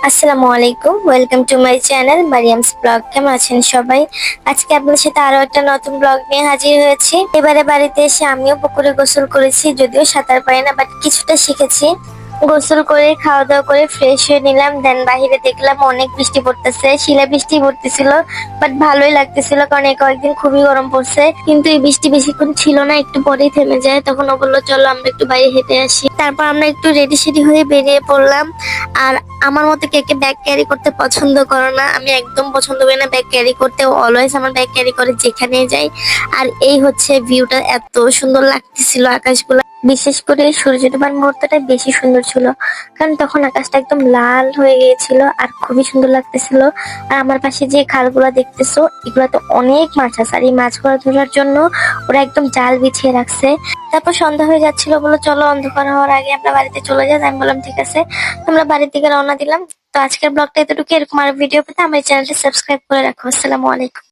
আসসালামু আলাইকুম, welcome to my channel Mariam's blog. কেমন আছেন সবাই? আজকে আপনাদের সাথে আরো একটা নতুন ব্লগ নিয়ে হাজির হয়েছি। এবারে বাড়িতে এসে আমিও পুকুরে গোসল করেছি, যদিও সাঁতার পারি না, বাট কিছুটা শিখেছি। গোসল করে খাওয়া দাওয়া করে ফ্রেশ হয়ে নিলাম। দেন বাইরে দেখলাম অনেক বৃষ্টি পড়তেছে, শিলা বৃষ্টি পড়তেছিল, বাট ভালোই লাগতেছিল কারণ এই কয়েকদিন খুবই গরম পড়ছে। কিন্তু এই বৃষ্টি বেশিক্ষণ ছিল না, একটু পরেই থেমে যায়। তখন ও বললো চলো আমরা একটু বাইরে হেঁটে আসি। তারপর আমরা একটু রেডি সেডি হয়ে বেরিয়ে পড়লাম। আর আমার মতো কে কে ব্যাগ ক্যারি করতে পছন্দ করো না? আমি একদম পছন্দ করি না ব্যাগ ক্যারি করতে। অলওয়েজ আমার ব্যাগ ক্যারি করে যেখানে যাই। আর এই হচ্ছে ভিউটা, এত সুন্দর লাগতেছিল আকাশগুলো। বিশেষ করে সূর্য ডোবার মুহূর্তটা বেশি সুন্দর ছিল, কারণ তখন আকাশটা একদম লাল হয়ে গিয়েছিল আর খুবই সুন্দর লাগতেছিল। আর আমার পাশে যে খালগুলো দেখতেছো, এগুলাতে অনেক মাছ আছে, আর এই মাছগুলো ধরার জন্য ওরা একদম জাল বিছিয়ে রাখছে। তারপর সন্ধ্যা হয়ে যাচ্ছিল, বলো চলো অন্ধকার হওয়ার আগে আমরা বাড়িতে চলে যাই। আমি বললাম ঠিক আছে। আমরা বাড়ির দিকে রওনা দিলাম। তো আজকের ব্লগটা এতটুকু। এরকম আরো ভিডিও পেতে আমার চ্যানেলটা সাবস্ক্রাইব করে রাখো। আসসালামু আলাইকুম।